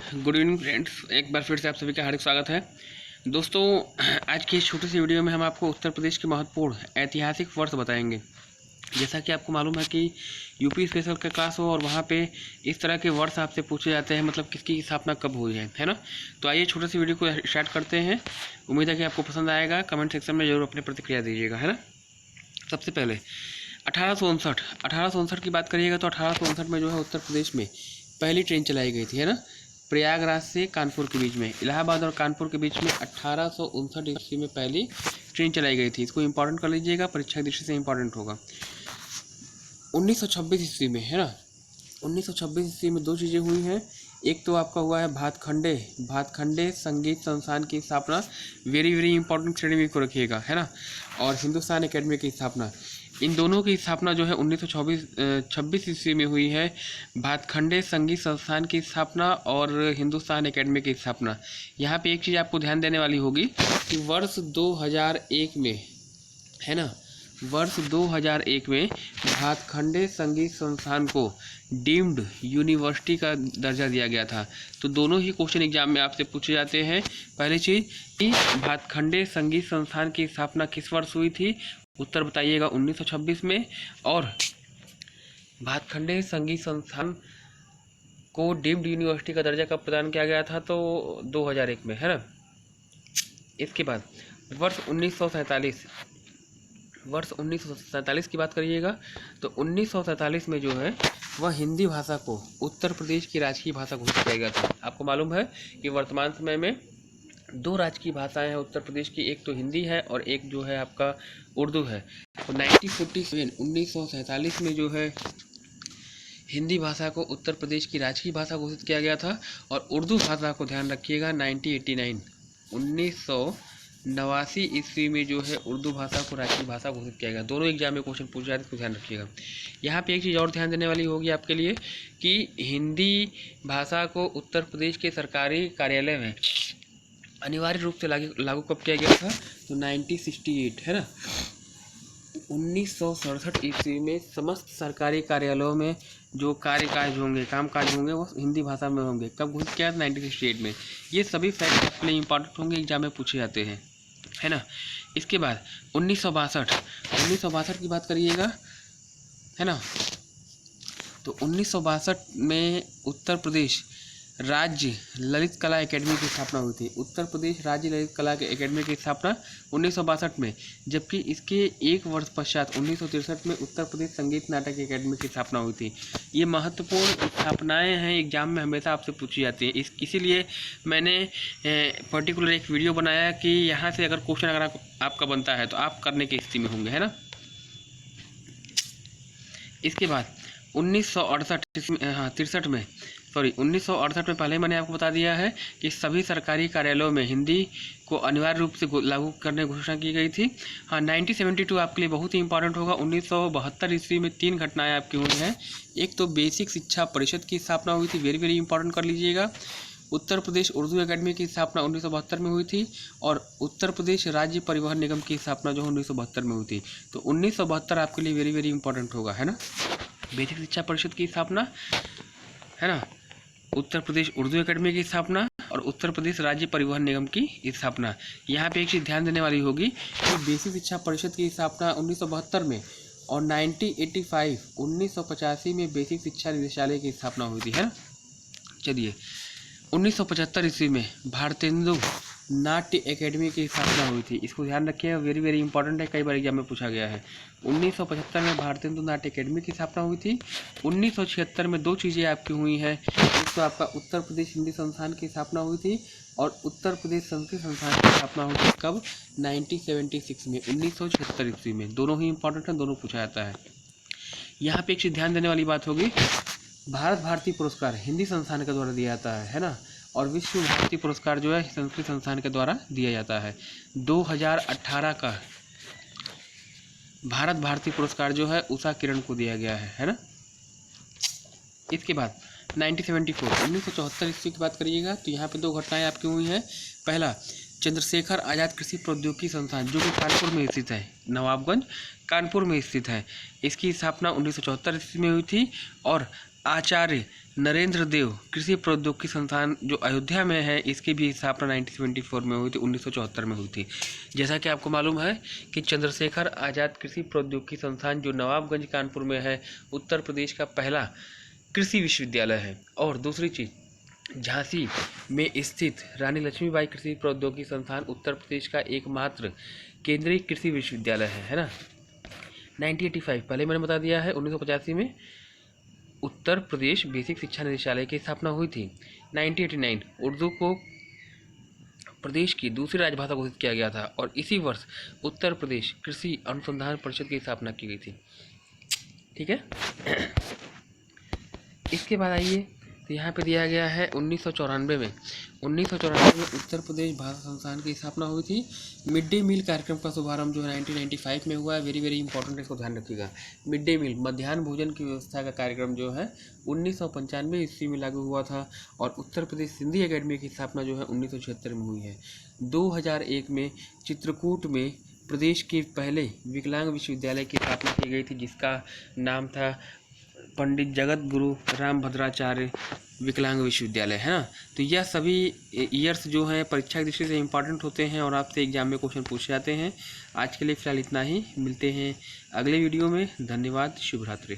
Good evening friends, एक बार फिर से आप सभी का हार्दिक स्वागत है। दोस्तों, आज की इस छोटी सी वीडियो में हम आपको उत्तर प्रदेश के महत्वपूर्ण ऐतिहासिक वर्ष बताएंगे। जैसा कि आपको मालूम है कि यूपी स्पेशल का क्लास हो और वहाँ पे इस तरह के वर्ष आपसे पूछे जाते हैं, मतलब किसकी स्थापना कब हुई है ना। तो आइए छोटी सी वीडियो को स्टार्ट करते हैं। उम्मीद है कि आपको पसंद आएगा। कमेंट सेक्शन में जरूर अपनी प्रतिक्रिया दीजिएगा, है ना। सबसे पहले 1859 की बात करिएगा तो 1859 में जो है उत्तर प्रदेश में पहली ट्रेन चलाई गई थी, है ना। प्रयागराज से कानपुर के बीच में, इलाहाबाद और कानपुर के बीच में 1859 ईस्वी में पहली ट्रेन चलाई गई थी। इसको इंपॉर्टेंट कर लीजिएगा, परीक्षा की दृष्टि से इंपॉर्टेंट होगा। 1926 ईस्वी में, है ना, 1926 ईस्वी में दो चीज़ें हुई हैं। एक तो आपका हुआ है भातखंडे संगीत संस्थान की स्थापना। वेरी वेरी इंपॉर्टेंट श्रेणी में को रखिएगा, है ना। और हिंदुस्तान एकेडमी की स्थापना, इन दोनों की स्थापना जो है 1926 ईस्वी में हुई है। भातखंडे संगीत संस्थान की स्थापना और हिंदुस्तान एकेडमी की स्थापना। यहाँ पे एक चीज़ आपको ध्यान देने वाली होगी कि वर्ष 2001 में, है ना, वर्ष 2001 में भातखंडे संगीत संस्थान को डीम्ड यूनिवर्सिटी का दर्जा दिया गया था। तो दोनों ही क्वेश्चन एग्जाम में आपसे पूछे जाते हैं। पहली चीज़ कि भातखंडे संगीत संस्थान की स्थापना किस वर्ष हुई थी, उत्तर बताइएगा 1926 में। और भातखंडे संगीत संस्थान को डीम्ड यूनिवर्सिटी का दर्जा कब प्रदान किया गया था, तो 2001 में, है ना। इसके बाद वर्ष 1947 की बात करिएगा तो 1947 में जो है वह हिंदी भाषा को उत्तर प्रदेश की राजकीय भाषा घोषित किया गया था। आपको मालूम है कि वर्तमान समय में दो राजकीय भाषाएं हैं उत्तर प्रदेश की, एक तो हिंदी है और एक जो है आपका उर्दू है। तो 1947 में जो है हिंदी भाषा को उत्तर प्रदेश की राजकीय भाषा घोषित किया गया था। और उर्दू भाषा को ध्यान रखिएगा 1989 ईस्वी में जो है उर्दू भाषा को राजकीय भाषा घोषित किया गया। दोनों एग्जाम में क्वेश्चन पूछा जाता है, इसको ध्यान रखिएगा। यहाँ पे एक चीज़ और ध्यान देने वाली होगी आपके लिए कि हिंदी भाषा को उत्तर प्रदेश के सरकारी कार्यालय में अनिवार्य रूप से लागू कब किया गया था, तो 1968, है ना। 1967 ईस्वी में समस्त सरकारी कार्यालयों में जो कामकाज होंगे वो हिंदी भाषा में होंगे। कब घोषित किया था, 1968 में। ये सभी फैक्ट आपके लिए इंपॉर्टेंट होंगे, एग्जाम में पूछे जाते हैं, है ना। इसके बाद 1962 की बात करिएगा, है ना। तो 1962 में उत्तर प्रदेश राज्य ललित कला एकेडमी की स्थापना हुई थी। उत्तर प्रदेश राज्य ललित कला एकेडमी की स्थापना 1962 में, जबकि इसके एक वर्ष पश्चात 1963 में उत्तर प्रदेश संगीत नाटक एकेडमी की स्थापना हुई थी। ये महत्वपूर्ण स्थापनाएं हैं, एग्जाम में हमेशा आपसे पूछी जाती है। इसीलिए मैंने पर्टिकुलर एक वीडियो बनाया कि यहाँ से अगर क्वेश्चन अगर आपका बनता है तो आप करने की स्थिति में होंगे, है ना। इसके बाद 1968 में पहले मैंने आपको बता दिया है कि सभी सरकारी कार्यालयों में हिंदी को अनिवार्य रूप से लागू करने की घोषणा की गई थी। हाँ, 1972 आपके लिए बहुत ही इंपॉर्टेंट होगा। 1972 ईस्वी में 3 घटनाएं आपकी हुई हैं। एक तो बेसिक शिक्षा परिषद की स्थापना हुई थी, वेरी वेरी इंपॉर्टेंट कर लीजिएगा। उत्तर प्रदेश उर्दू एकेडमी की स्थापना 1972 में हुई थी। और उत्तर प्रदेश राज्य परिवहन निगम की स्थापना जो 1972 में हुई थी। तो 1972 आपके लिए वेरी वेरी इंपॉर्टेंट होगा, है ना। बेसिक शिक्षा परिषद की स्थापना, है ना, उत्तर प्रदेश उर्दू एकेडमी की स्थापना और उत्तर प्रदेश राज्य परिवहन निगम की स्थापना। यहाँ पे एक चीज़ ध्यान देने वाली होगी कि बेसिक शिक्षा परिषद की स्थापना 1972 में और 1985 में बेसिक शिक्षा निदेशालय की स्थापना हुई थी, है ना। चलिए, 1975 ईस्वी में भारतेंदु नाट्य एकेडमी की स्थापना हुई थी। इसको ध्यान रखिएगा, वेरी वेरी इंपॉर्टेंट है, कई बार एग्जाम में पूछा गया है। 1975 में भारतेंदु नाट्य एकेडमी की स्थापना हुई थी। 1976 में दो चीज़ें आपकी हुई हैं। एक तो आपका उत्तर प्रदेश हिंदी संस्थान की स्थापना हुई थी और उत्तर प्रदेश संस्कृत संस्थान की स्थापना हुई थी। कब, 1976 में, 1976 ईस्वी में। दोनों ही इंपॉर्टेंट हैं, दोनों पूछा जाता है। यहाँ पे एक चीज़ ध्यान देने वाली बात होगी, भारत भारती पुरस्कार हिंदी संस्थान के द्वारा दिया जाता है ना। और विश्व भारती पुरस्कार जो है संस्कृत संस्थान के द्वारा दिया जाता है। 2018 का भारत भारती पुरस्कार जो है उषा किरण को दिया गया है ना। इसके बाद 1974 ईस्वी की बात करिएगा तो यहाँ पे दो घटनाएं आपकी हुई हैं। पहला, चंद्रशेखर आज़ाद कृषि प्रौद्योगिकी संस्थान जो कि कानपुर में स्थित है, नवाबगंज कानपुर में स्थित है। इसकी स्थापना 1974 ईस्वी में हुई थी। और आचार्य नरेंद्र देव कृषि प्रौद्योगिकी संस्थान जो अयोध्या में है, इसकी भी स्थापना 1974 में हुई थी, 1974 में हुई थी। जैसा कि आपको मालूम है कि चंद्रशेखर आज़ाद कृषि प्रौद्योगिकी संस्थान जो नवाबगंज कानपुर में है, उत्तर प्रदेश का पहला कृषि विश्वविद्यालय है। और दूसरी चीज़, झांसी में स्थित रानी लक्ष्मीबाई कृषि प्रौद्योगिकी संस्थान उत्तर प्रदेश का एकमात्र केंद्रीय कृषि विश्वविद्यालय है ना। 1985 पहले मैंने बता दिया है, 1985 में उत्तर प्रदेश बेसिक शिक्षा निदेशालय की स्थापना हुई थी। 1989 उर्दू को प्रदेश की दूसरी राजभाषा घोषित किया गया था और इसी वर्ष उत्तर प्रदेश कृषि अनुसंधान परिषद की स्थापना की गई थी। ठीक है। इसके बाद आइए, तो यहाँ पे दिया गया है 1994 में उत्तर प्रदेश भाषा संस्थान की स्थापना हुई थी। मिड डे मील कार्यक्रम का शुभारंभ जो है 1995 में हुआ है। वेरी वेरी इंपॉर्टेंट, इसको ध्यान रखिएगा। मिड डे मील मध्याह्न भोजन की व्यवस्था का कार्यक्रम जो है 1995 ईस्वी में लागू हुआ था और उत्तर प्रदेश सिंधी एकेडमी की स्थापना जो है 1976 में हुई है। 2001 में चित्रकूट में प्रदेश के पहले विकलांग विश्वविद्यालय की स्थापना की गई थी, जिसका नाम था पंडित जगत गुरु रामभद्राचार्य विकलांग विश्वविद्यालय, है ना। तो यह सभी ईयर्स जो हैं परीक्षा की दृष्टि से इम्पॉर्टेंट होते हैं और आपसे एग्जाम में क्वेश्चन पूछे जाते हैं। आज के लिए फ़िलहाल इतना ही, मिलते हैं अगले वीडियो में। धन्यवाद, शुभ रात्रि।